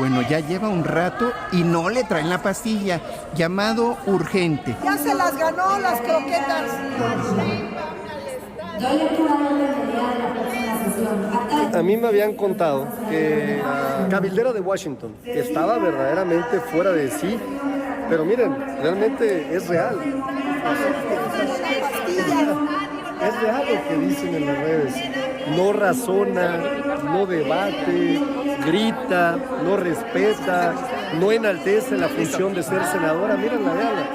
Bueno, ya lleva un rato y no le traen la pastilla. Llamado urgente. Ya se las ganó las croquetas. A mí me habían contado que la cabildera de Washington estaba verdaderamente fuera de sí, pero miren, realmente es real. Es real lo que dicen en las redes. No razona, no debate, grita, no respeta, no enaltece la función de ser senadora. Mírenla, véanla.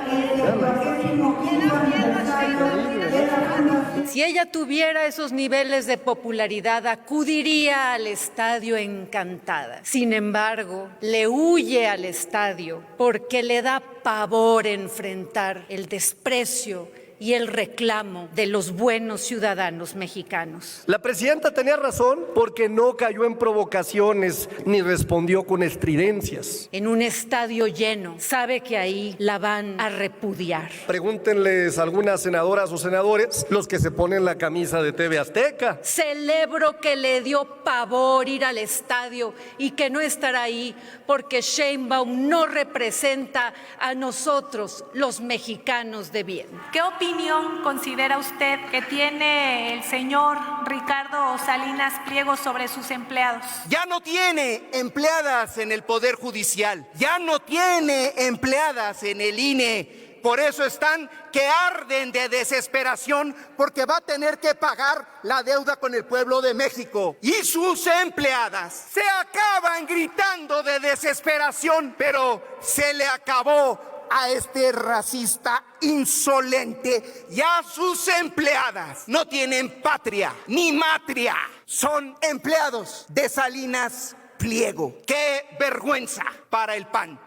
Si ella tuviera esos niveles de popularidad, acudiría al estadio encantada. Sin embargo, le huye al estadio porque le da pavor enfrentar el desprecio y el reclamo de los buenos ciudadanos mexicanos. La presidenta tenía razón porque no cayó en provocaciones ni respondió con estridencias. En un estadio lleno, sabe que ahí la van a repudiar. Pregúntenles a algunas senadoras o senadores, los que se ponen la camisa de TV Azteca. Celebro que le dio pavor ir al estadio y que no estará ahí porque Sheinbaum no representa a nosotros, los mexicanos de bien. ¿Qué opinión considera usted que tiene el señor Ricardo Salinas Pliego sobre sus empleados? Ya no tiene empleadas en el Poder Judicial, ya no tiene empleadas en el INE. Por eso están que arden de desesperación porque va a tener que pagar la deuda con el pueblo de México. Y sus empleadas se acaban gritando de desesperación, pero se le acabó a este racista insolente y a sus empleadas. No tienen patria ni matria, son empleados de Salinas Pliego. ¡Qué vergüenza para el PAN!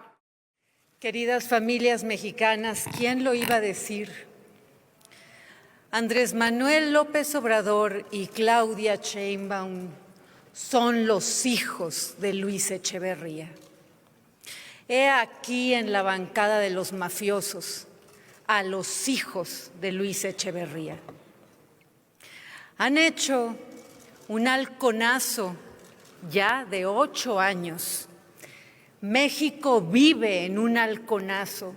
Queridas familias mexicanas, ¿quién lo iba a decir? Andrés Manuel López Obrador y Claudia Sheinbaum son los hijos de Luis Echeverría. He aquí en la bancada de los mafiosos a los hijos de Luis Echeverría. Han hecho un halconazo ya de 8 años. México vive en un halconazo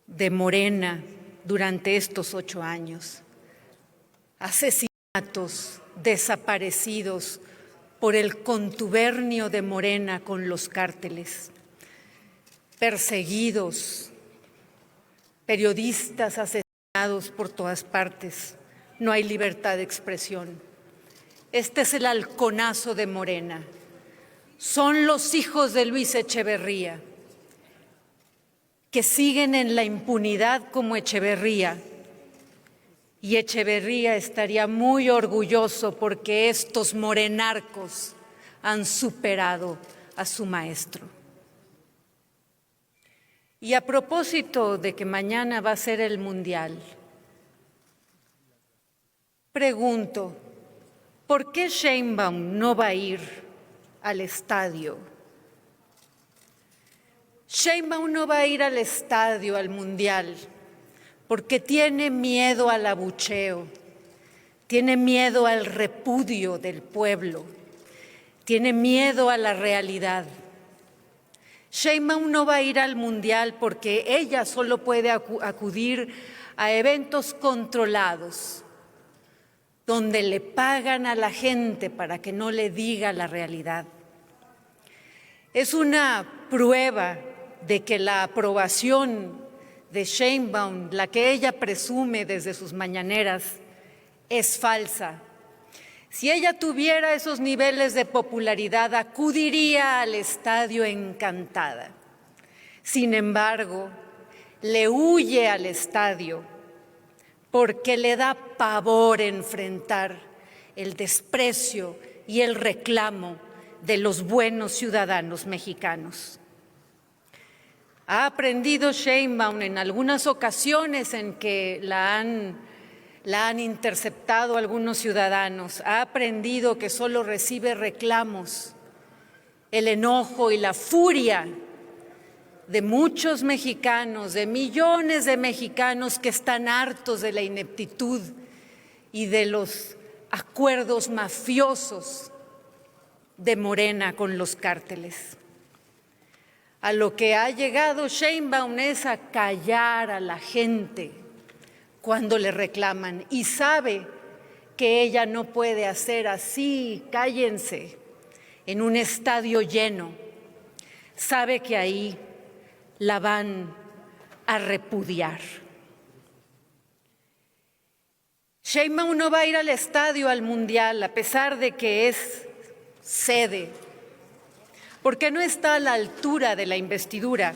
de Morena durante estos 8 años. Asesinatos, desaparecidos por el contubernio de Morena con los cárteles, perseguidos, periodistas asesinados por todas partes. No hay libertad de expresión. Este es el halconazo de Morena. Son los hijos de Luis Echeverría, que siguen en la impunidad como Echeverría. Y Echeverría estaría muy orgulloso porque estos morenarcos han superado a su maestro. Y a propósito de que mañana va a ser el Mundial, pregunto, ¿por qué Sheinbaum no va a ir al estadio? Sheinbaum no va a ir al estadio, al Mundial, porque tiene miedo al abucheo, tiene miedo al repudio del pueblo, tiene miedo a la realidad. Sheinbaum no va a ir al Mundial porque ella solo puede acudir a eventos controlados, donde le pagan a la gente para que no le diga la realidad. Es una prueba de que la aprobación de Sheinbaum, la que ella presume desde sus mañaneras, es falsa. Si ella tuviera esos niveles de popularidad, acudiría al estadio encantada. Sin embargo, le huye al estadio porque le da pavor enfrentar el desprecio y el reclamo de los buenos ciudadanos mexicanos. Ha aprendido Sheinbaum en algunas ocasiones en que la han interceptado algunos ciudadanos, ha aprendido que solo recibe reclamos, el enojo y la furia de muchos mexicanos, de millones de mexicanos que están hartos de la ineptitud y de los acuerdos mafiosos de Morena con los cárteles. A lo que ha llegado Sheinbaum es a callar a la gente cuando le reclaman y sabe que ella no puede hacer así, cállense, en un estadio lleno. Sabe que ahí la van a repudiar. Sheinbaum no va a ir al estadio, al Mundial, a pesar de que es sede, porque no está a la altura de la investidura,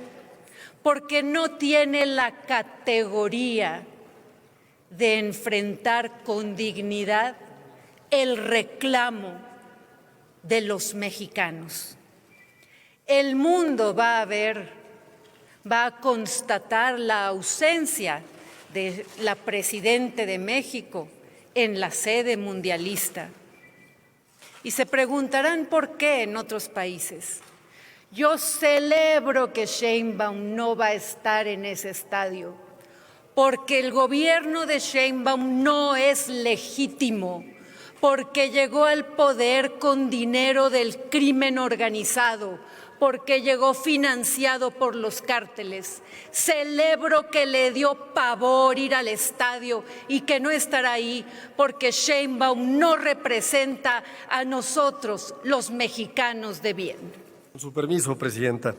porque no tiene la categoría de enfrentar con dignidad el reclamo de los mexicanos. El mundo va a constatar la ausencia de la presidenta de México en la sede mundialista. Y se preguntarán por qué en otros países. Yo celebro que Sheinbaum no va a estar en ese estadio, porque el gobierno de Sheinbaum no es legítimo, porque llegó al poder con dinero del crimen organizado, porque llegó financiado por los cárteles. Celebro que le dio pavor ir al estadio y que no estará ahí, porque Sheinbaum no representa a nosotros, los mexicanos de bien. Con su permiso, Presidenta.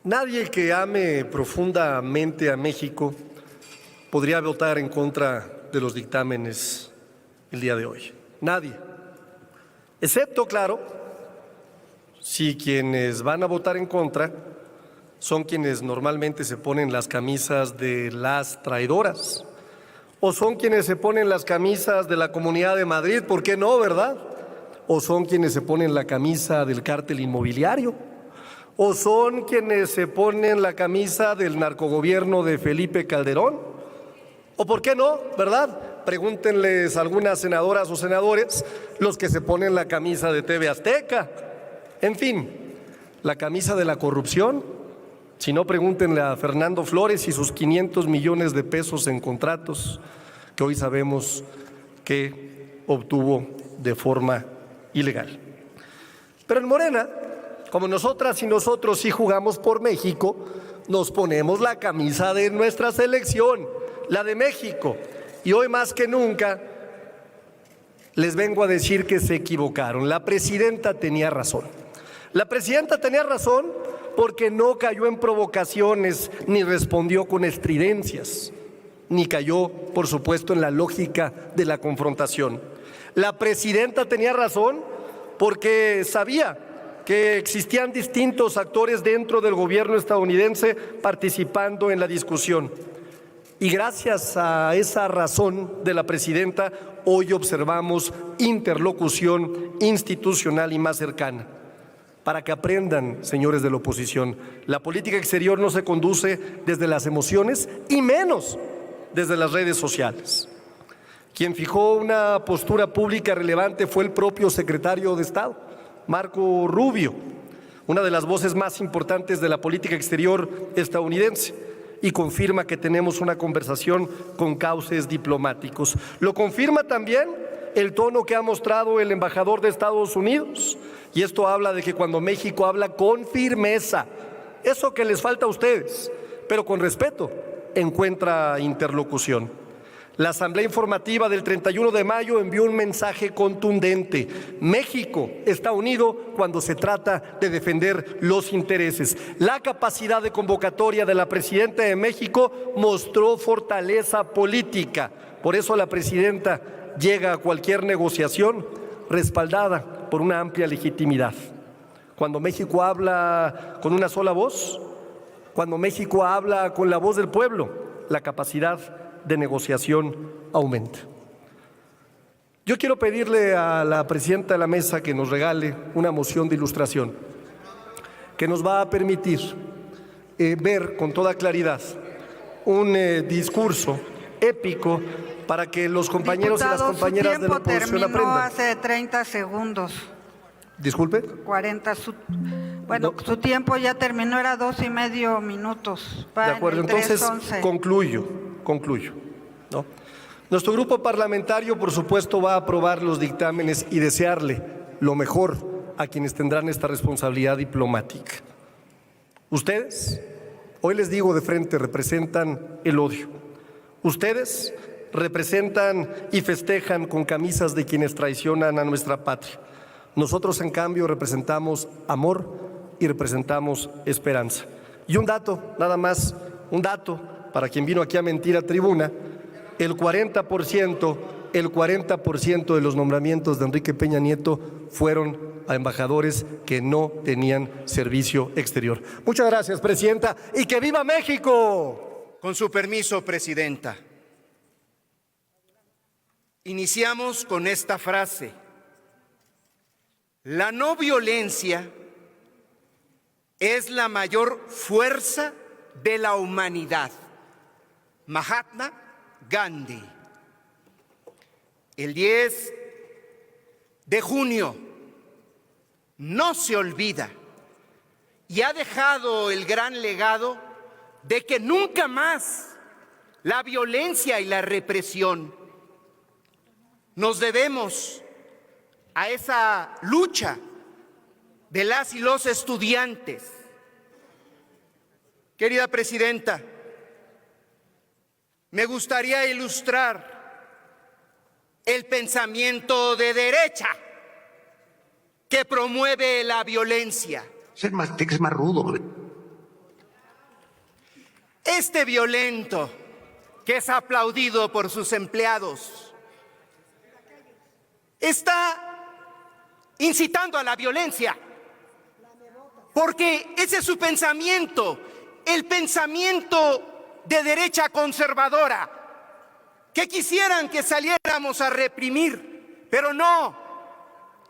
Nadie que ame profundamente a México podría votar en contra de los dictámenes el día de hoy. Nadie. Excepto, claro, si quienes van a votar en contra son quienes normalmente se ponen las camisas de las traidoras, o son quienes se ponen las camisas de la Comunidad de Madrid, ¿por qué no, verdad? O son quienes se ponen la camisa del cártel inmobiliario, o son quienes se ponen la camisa del narcogobierno de Felipe Calderón, o por qué no, ¿verdad? Pregúntenles a algunas senadoras o senadores los que se ponen la camisa de TV Azteca. En fin, la camisa de la corrupción. Si no, pregúntenle a Fernando Flores y sus 500 millones de pesos en contratos que hoy sabemos que obtuvo de forma ilegal. Pero en Morena, como nosotras y nosotros sí jugamos por México, nos ponemos la camisa de nuestra selección, la de México. Y hoy más que nunca les vengo a decir que se equivocaron. La presidenta tenía razón. La presidenta tenía razón porque no cayó en provocaciones ni respondió con estridencias, ni cayó, por supuesto, en la lógica de la confrontación. La presidenta tenía razón porque sabía que existían distintos actores dentro del gobierno estadounidense participando en la discusión. Y gracias a esa razón de la presidenta, hoy observamos interlocución institucional y más cercana. Para que aprendan, señores de la oposición, la política exterior no se conduce desde las emociones y menos desde las redes sociales. Quien fijó una postura pública relevante fue el propio secretario de Estado, Marco Rubio, una de las voces más importantes de la política exterior estadounidense, y confirma que tenemos una conversación con cauces diplomáticos. Lo confirma también el tono que ha mostrado el embajador de Estados Unidos, y esto habla de que cuando México habla con firmeza, eso que les falta a ustedes, pero con respeto, encuentra interlocución. La Asamblea Informativa del 31 de mayo envió un mensaje contundente. México está unido cuando se trata de defender los intereses. La capacidad de convocatoria de la presidenta de México mostró fortaleza política. Por eso la presidenta llega a cualquier negociación respaldada por una amplia legitimidad. Cuando México habla con una sola voz, cuando México habla con la voz del pueblo, la capacidad de negociación aumenta. Yo quiero pedirle a la presidenta de la mesa que nos regale una moción de ilustración que nos va a permitir ver con toda claridad un discurso épico para que los compañeros y las compañeras de la oposición aprendan. Hace 30 segundos. Disculpe. 40. Su tiempo ya terminó, era 2,5 minutos. De acuerdo, entonces concluyo. ¿No? Nuestro grupo parlamentario, por supuesto, va a aprobar los dictámenes y desearle lo mejor a quienes tendrán esta responsabilidad diplomática. Ustedes, hoy les digo de frente, representan el odio. Ustedes representan y festejan con camisas de quienes traicionan a nuestra patria. Nosotros, en cambio, representamos amor y representamos esperanza. Y un dato, nada más, un dato para quien vino aquí a mentir a tribuna: el 40% de los nombramientos de Enrique Peña Nieto fueron a embajadores que no tenían servicio exterior. Muchas gracias, presidenta, y ¡que viva México! Con su permiso, presidenta. Iniciamos con esta frase: la no violencia es la mayor fuerza de la humanidad. Mahatma Gandhi. El 10 de junio no se olvida y ha dejado el gran legado de que nunca más la violencia y la represión. Nos debemos a esa lucha de las y los estudiantes. Querida presidenta, me gustaría ilustrar el pensamiento de derecha que promueve la violencia. Es más rudo. Este violento que es aplaudido por sus empleados está incitando a la violencia, porque ese es su pensamiento, el pensamiento de derecha conservadora, que quisieran que saliéramos a reprimir, pero no,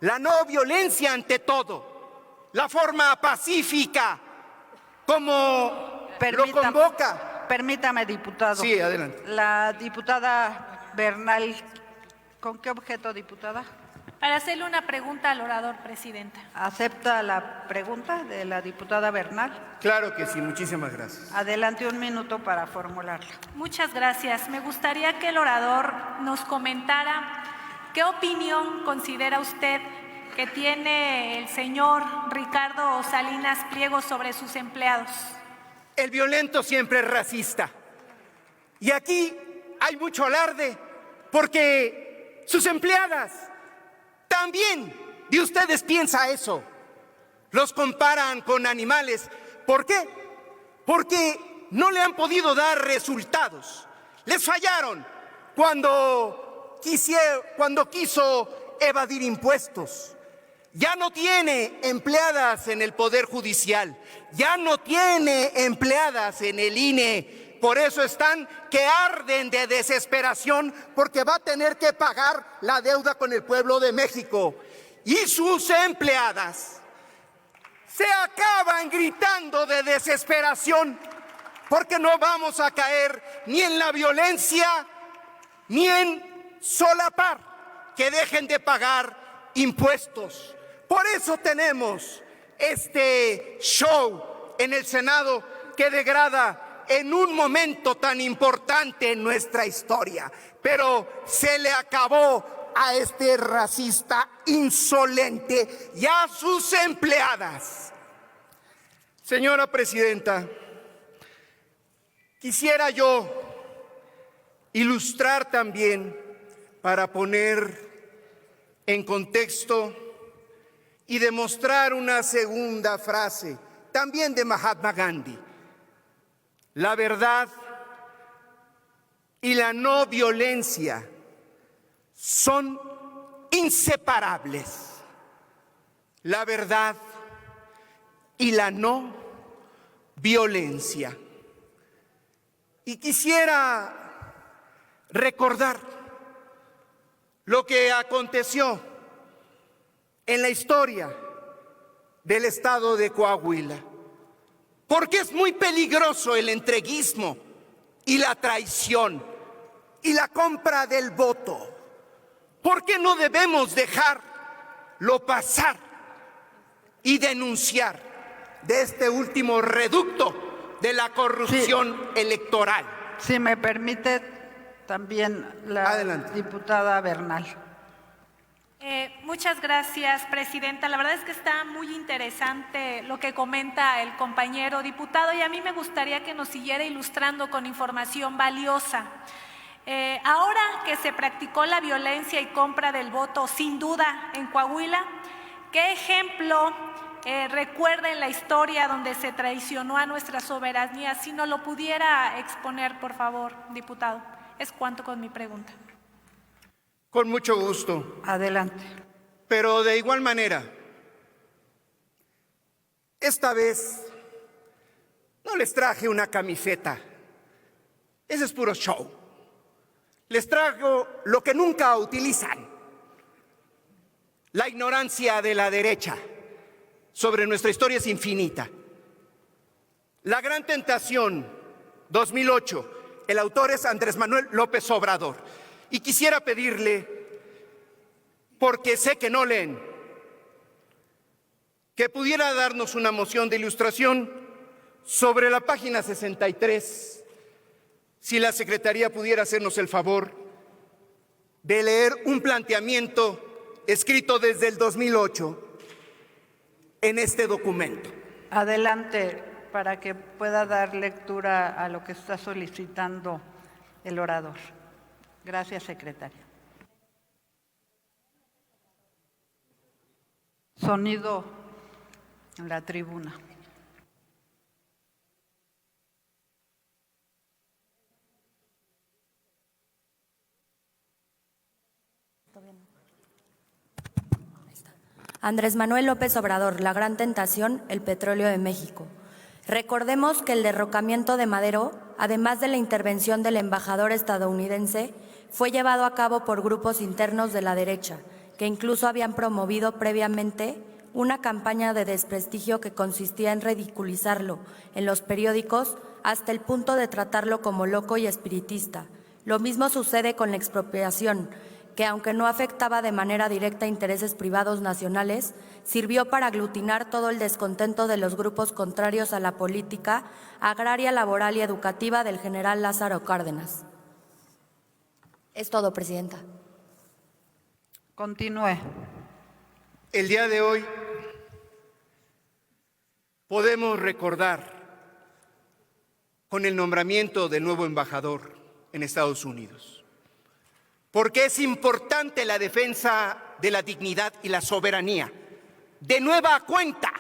la no violencia ante todo, la forma pacífica, como lo convoca. Permítame, diputado. Sí, adelante. La diputada Bernal, ¿con qué objeto, diputada? Para hacerle una pregunta al orador, presidenta. ¿Acepta la pregunta de la diputada Bernal? Claro que sí, muchísimas gracias. Adelante, 1 minuto para formularla. Muchas gracias. Me gustaría que el orador nos comentara qué opinión considera usted que tiene el señor Ricardo Salinas Pliego sobre sus empleados. El violento siempre es racista. Y aquí hay mucho alarde porque sus empleadas también de ustedes piensa eso. Los comparan con animales. ¿Por qué? Porque no le han podido dar resultados. Les fallaron cuando quiso evadir impuestos. Ya no tiene empleadas en el Poder Judicial, ya no tiene empleadas en el INE. Por eso están que arden de desesperación, porque va a tener que pagar la deuda con el pueblo de México. Y sus empleadas se acaban gritando de desesperación, porque no vamos a caer ni en la violencia, ni en solapar que dejen de pagar impuestos. Por eso tenemos este show en el Senado que degrada en un momento tan importante en nuestra historia. Pero se le acabó a este racista insolente y a sus empleadas. Señora presidenta, quisiera yo ilustrar también, para poner en contexto y demostrar una segunda frase, también de Mahatma Gandhi. La verdad y la no violencia son inseparables. La verdad y la no violencia. Y quisiera recordar lo que aconteció en la historia del estado de Coahuila, porque es muy peligroso el entreguismo y la traición y la compra del voto. ¿Por qué no debemos dejarlo pasar y denunciar de este último reducto de la corrupción electoral? Si me permite, también la Adelante. diputada Bernal. Muchas gracias, presidenta. La verdad es que está muy interesante lo que comenta el compañero diputado y a mí me gustaría que nos siguiera ilustrando con información valiosa. Ahora que se practicó la violencia y compra del voto, sin duda, en Coahuila, ¿qué ejemplo recuerda en la historia donde se traicionó a nuestra soberanía? Si nos lo pudiera exponer, por favor, diputado. Es cuanto con mi pregunta. Con mucho gusto. Adelante. Pero de igual manera, esta vez no les traje una camiseta. Ese es puro show. Les traigo lo que nunca utilizan: la ignorancia de la derecha sobre nuestra historia es infinita. La Gran Tentación, 2008. El autor es Andrés Manuel López Obrador. Y quisiera pedirle, porque sé que no leen, que pudiera darnos una moción de ilustración sobre la página 63. Si la Secretaría pudiera hacernos el favor de leer un planteamiento escrito desde el 2008 en este documento. Adelante, para que pueda dar lectura a lo que está solicitando el orador. Gracias, secretaria. Sonido en la tribuna. Andrés Manuel López Obrador, La Gran Tentación, el petróleo de México. Recordemos que el derrocamiento de Madero, además de la intervención del embajador estadounidense, fue llevado a cabo por grupos internos de la derecha, que incluso habían promovido previamente una campaña de desprestigio que consistía en ridiculizarlo en los periódicos hasta el punto de tratarlo como loco y espiritista. Lo mismo sucede con la expropiación, que aunque no afectaba de manera directa intereses privados nacionales, sirvió para aglutinar todo el descontento de los grupos contrarios a la política agraria, laboral y educativa del general Lázaro Cárdenas. Es todo, presidenta. Continúe. El día de hoy podemos recordar con el nombramiento del nuevo embajador en Estados Unidos, porque es importante la defensa de la dignidad y la soberanía, de nueva cuenta.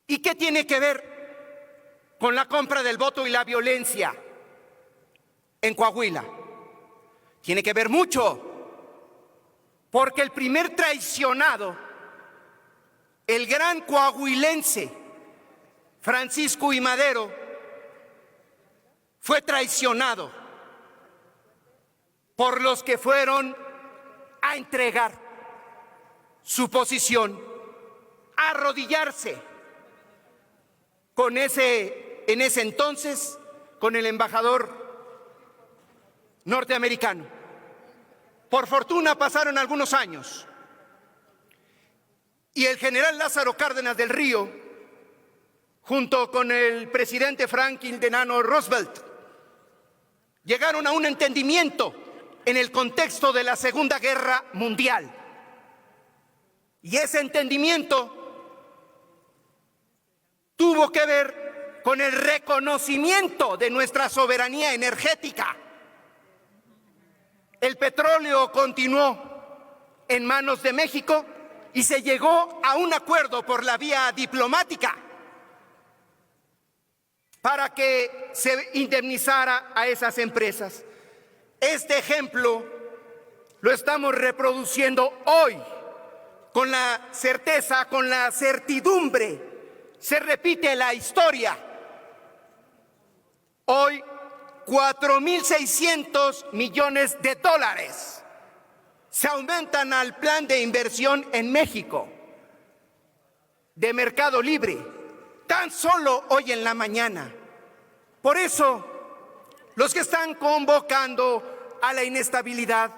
¿Y qué tiene que ver con la compra del voto y la violencia en Coahuila? Tiene que ver mucho, porque el primer traicionado, el gran coahuilense Francisco I. Madero, fue traicionado por los que fueron a entregar su posición, a arrodillarse en ese entonces con el embajador norteamericano. Por fortuna pasaron algunos años y el general Lázaro Cárdenas del Río, junto con el presidente Franklin Delano Roosevelt, llegaron a un entendimiento en el contexto de la Segunda Guerra Mundial. Y ese entendimiento tuvo que ver con el reconocimiento de nuestra soberanía energética. El petróleo continuó en manos de México y se llegó a un acuerdo por la vía diplomática para que se indemnizara a esas empresas. Este ejemplo lo estamos reproduciendo hoy con la certeza, con la certidumbre. Se repite la historia. Hoy 4.600 millones de dólares se aumentan al plan de inversión en México de Mercado Libre, tan solo hoy en la mañana. Por eso, los que están convocando a la inestabilidad,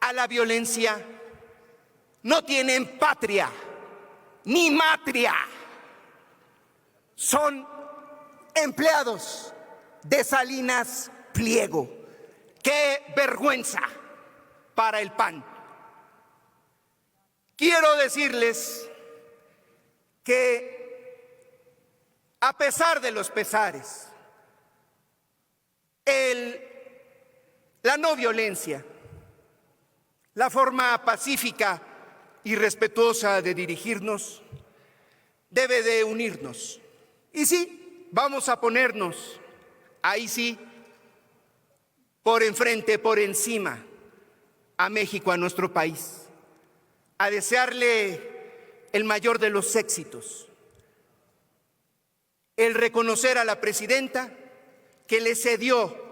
a la violencia, no tienen patria ni matria. Son empleados de Salinas Pliego. ¡Qué vergüenza para el PAN! quiero decirles que a pesar de los pesares, la no violencia, la forma pacífica y respetuosa de dirigirnos debe de unirnos. Y sí, vamos a ponernos, ahí sí, por enfrente, por encima a México, a nuestro país, a desearle el mayor de los éxitos, el reconocer a la presidenta que le cedió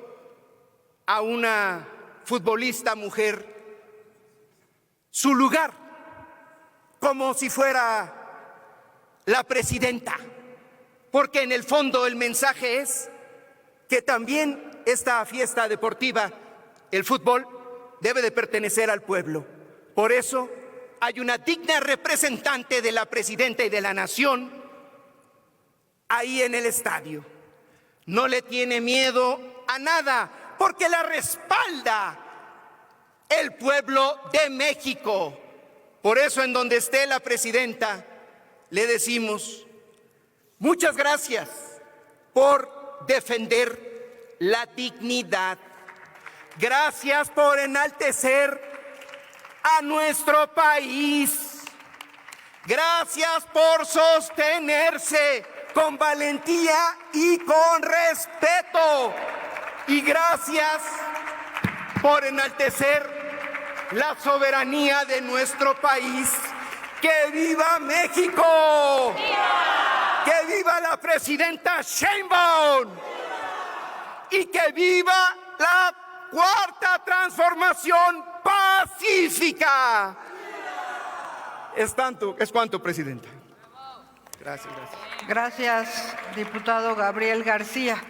a una futbolista mujer su lugar, como si fuera la presidenta, porque en el fondo el mensaje es que también esta fiesta deportiva, el fútbol, debe de pertenecer al pueblo. Por eso hay una digna representante de la presidenta y de la nación ahí en el estadio. No le tiene miedo a nada, porque la respalda el pueblo de México. Por eso, en donde esté la presidenta, le decimos: muchas gracias por defender la dignidad. Gracias por enaltecer a nuestro país. Gracias por sostenerse con valentía y con respeto. Y gracias por enaltecer la soberanía de nuestro país. ¡Que viva México! ¡Viva! ¡Que viva la presidenta Sheinbaum! ¡Y que viva la cuarta transformación pacífica! Es cuanto, presidenta. Gracias. Gracias, diputado Gabriel García.